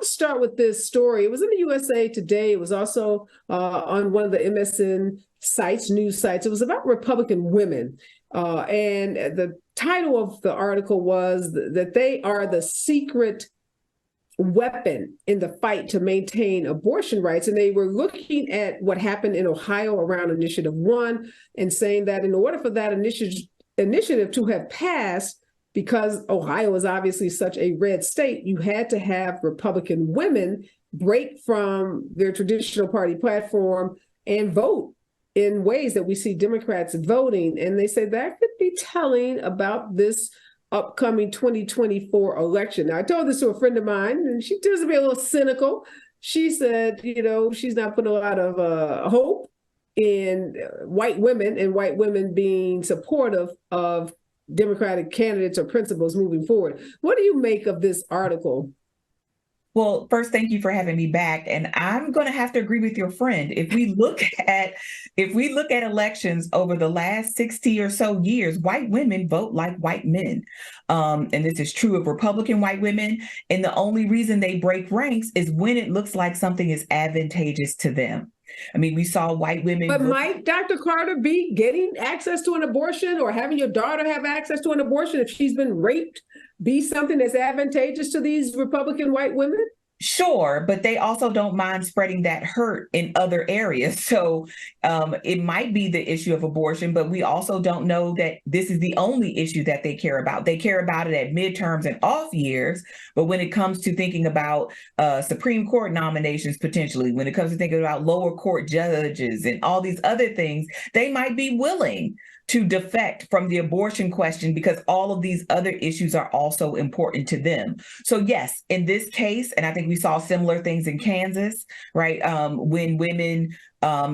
to start with this story. It was in the USA Today. It was also on one of the MSN sites, news sites. It was about Republican women. And the title of the article was that they are the secret weapon in the fight to maintain abortion rights. And they were looking at what happened in Ohio around Initiative 1 and saying that in order for that initiative to have passed, because Ohio is obviously such a red state, you had to have Republican women break from their traditional party platform and vote in ways that we see Democrats voting. And they said that could be telling about this upcoming 2024 election. Now, I told this to a friend of mine, and she tends to be a little cynical. She said, she's not putting a lot of hope in white women and white women being supportive of Democratic candidates or principles moving forward. What do you make of this article? Well, first, thank you for having me back. And I'm going to have to agree with your friend. If we look at elections over the last 60 or so years, white women vote like white men. And this is true of Republican white women. And the only reason they break ranks is when it looks like something is advantageous to them. I mean, we saw white women. But might Dr. Carter be getting access to an abortion, or having your daughter have access to an abortion if she's been raped, be something that's advantageous to these Republican white women? Sure, but they also don't mind spreading that hurt in other areas. So it might be the issue of abortion, but we also don't know that this is the only issue that they care about. They care about it at midterms and off years. But when it comes to thinking about Supreme Court nominations, potentially, when it comes to thinking about lower court judges and all these other things, they might be willing to defect from the abortion question because all of these other issues are also important to them. So yes, in this case, and I think we saw similar things in Kansas, right? When women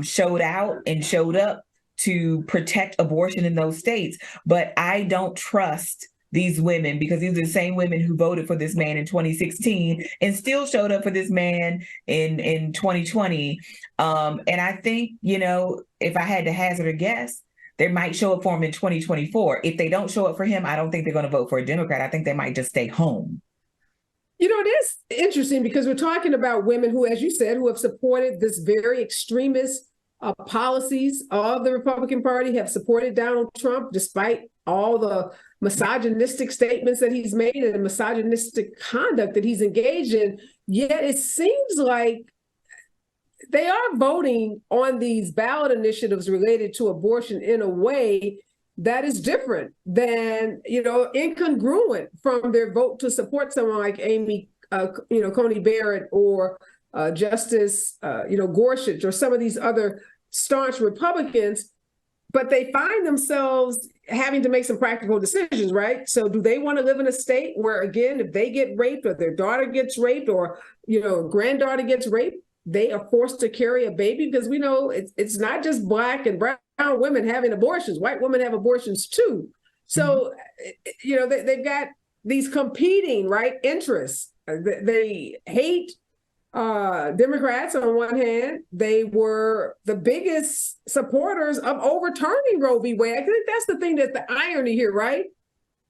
showed out and showed up to protect abortion in those states. But I don't trust these women, because these are the same women who voted for this man in 2016 and still showed up for this man in 2020. And I think, if I had to hazard a guess, they might show up for him in 2024. If they don't show up for him, I don't think they're going to vote for a Democrat. I think they might just stay home. It is interesting because we're talking about women who, as you said, who have supported this very extremist policies of the Republican Party, have supported Donald Trump despite all the misogynistic statements that he's made and the misogynistic conduct that he's engaged in. Yet it seems like they are voting on these ballot initiatives related to abortion in a way that is different than, incongruent from their vote to support someone like Amy, Coney Barrett, or Justice, Gorsuch, or some of these other staunch Republicans. But they find themselves having to make some practical decisions, right? So do they want to live in a state where, again, if they get raped or their daughter gets raped or, granddaughter gets raped, they are forced to carry a baby? Because we know it's not just Black and brown women having abortions. White women have abortions too. So, they've got these competing, right, interests. They hate Democrats on one hand. They were the biggest supporters of overturning Roe v. Wade. I think that's the thing, that's the irony here, right?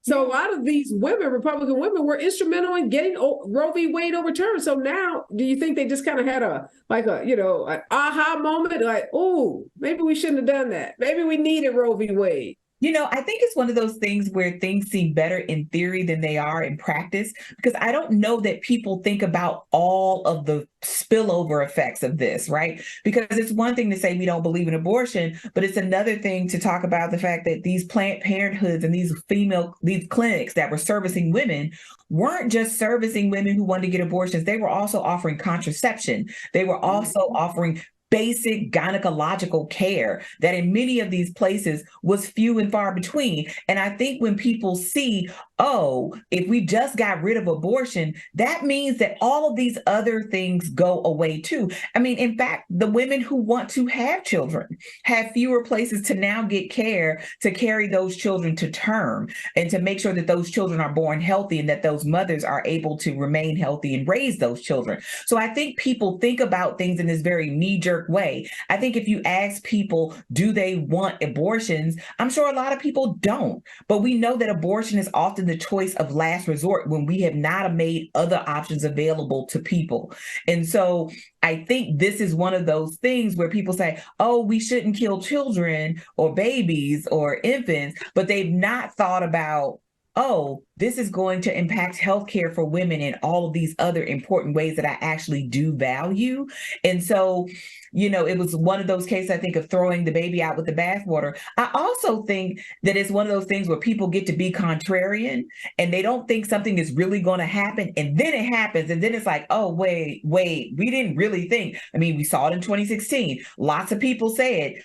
So a lot of these women, Republican women, were instrumental in getting Roe v. Wade overturned. So now, do you think they just kind of had an aha moment? Like, oh, maybe we shouldn't have done that. Maybe we needed Roe v. Wade. I think it's one of those things where things seem better in theory than they are in practice, because I don't know that people think about all of the spillover effects of this, right? Because it's one thing to say we don't believe in abortion, but it's another thing to talk about the fact that these Planned Parenthoods and these clinics that were servicing women weren't just servicing women who wanted to get abortions. They were also offering contraception. They were also offering basic gynecological care that in many of these places was few and far between. And I think when people see, oh, if we just got rid of abortion, that means that all of these other things go away too. I mean, in fact, the women who want to have children have fewer places to now get care to carry those children to term and to make sure that those children are born healthy and that those mothers are able to remain healthy and raise those children. So I think people think about things in this very knee-jerk way. I think if you ask people, do they want abortions? I'm sure a lot of people don't, but we know that abortion is often the choice of last resort when we have not made other options available to people. And so I think this is one of those things where people say, oh, we shouldn't kill children or babies or infants, but they've not thought about, oh, this is going to impact healthcare for women in all of these other important ways that I actually do value. And so, it was one of those cases, I think, of throwing the baby out with the bathwater. I also think that it's one of those things where people get to be contrarian and they don't think something is really going to happen. And then it happens. And then it's like, oh, wait, we didn't really think. I mean, we saw it in 2016. Lots of people said,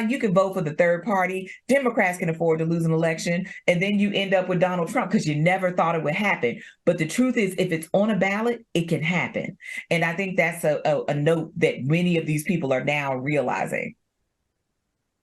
you can vote for the third party. Democrats can afford to lose an election. And then you end up with Donald Trump because you never thought it would happen. But the truth is, if it's on a ballot, it can happen. And I think that's a note that many of these people are now realizing.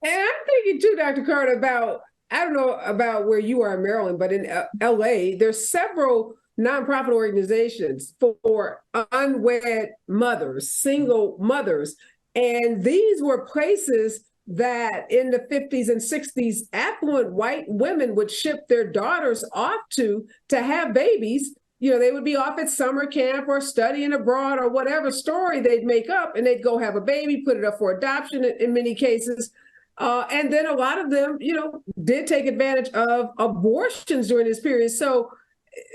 And I'm thinking too, Dr. Carter, about, I don't know about where you are in Maryland, but in LA, there's several nonprofit organizations for unwed mothers, single mothers. And these were places that in the 50s and 60s, affluent white women would ship their daughters off to have babies. They would be off at summer camp or studying abroad or whatever story they'd make up, and they'd go have a baby, put it up for adoption in many cases. And then a lot of them, did take advantage of abortions during this period. So,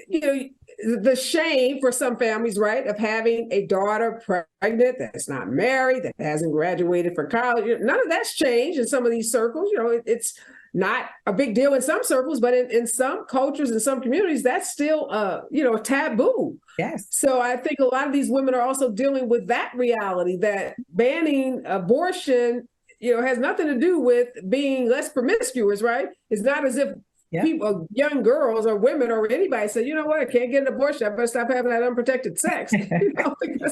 the shame for some families, right, of having a daughter pregnant that's not married, that hasn't graduated from college, none of that's changed in some of these circles. It's not a big deal in some circles, but in some cultures, in some communities, that's still, a taboo. Yes. So I think a lot of these women are also dealing with that reality that banning abortion, has nothing to do with being less promiscuous, right? It's not as if people, young girls or women or anybody say, you know what, I can't get an abortion, I better stop having that unprotected sex.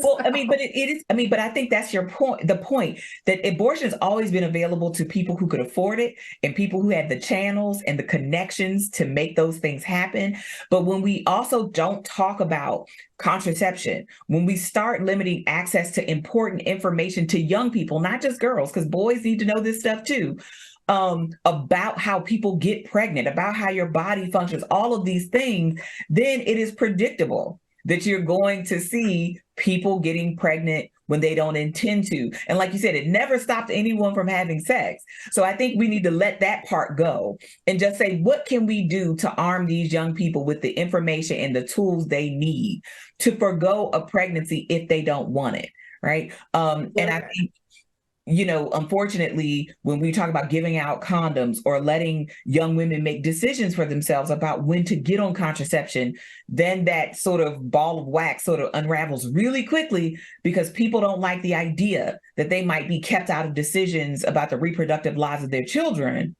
Well, I mean, but it is, but I think that's your point, the point that abortion has always been available to people who could afford it and people who had the channels and the connections to make those things happen. But when we also don't talk about contraception, when we start limiting access to important information to young people, not just girls, because boys need to know this stuff too, about how people get pregnant, about how your body functions, all of these things, then it is predictable that you're going to see people getting pregnant when they don't intend to. And like you said, it never stopped anyone from having sex. So I think we need to let that part go and just say, what can we do to arm these young people with the information and the tools they need to forgo a pregnancy if they don't want it, right? And I think, unfortunately, when we talk about giving out condoms or letting young women make decisions for themselves about when to get on contraception, then that sort of ball of wax sort of unravels really quickly because people don't like the idea that they might be kept out of decisions about the reproductive lives of their children.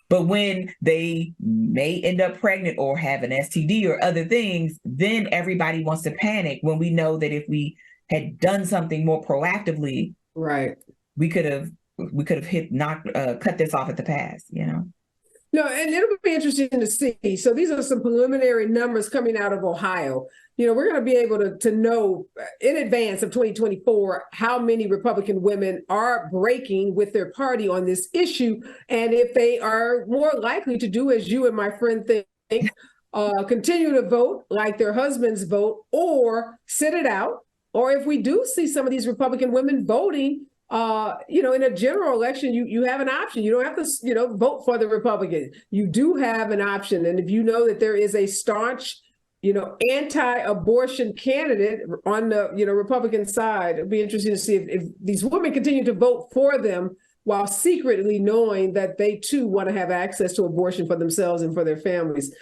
But when they may end up pregnant or have an STD or other things, then everybody wants to panic when we know that if we had done something more proactively, right, we could have cut this off at the pass, No, and it'll be interesting to see. So these are some preliminary numbers coming out of Ohio. We're going to be able to know in advance of 2024 how many Republican women are breaking with their party on this issue, and if they are more likely to do as you and my friend think, continue to vote like their husbands vote, or sit it out, or if we do see some of these Republican women voting. In a general election, you have an option. You don't have to, vote for the Republican. You do have an option. And if you know that there is a staunch, anti-abortion candidate on the, Republican side, it'd be interesting to see if these women continue to vote for them while secretly knowing that they too want to have access to abortion for themselves and for their families.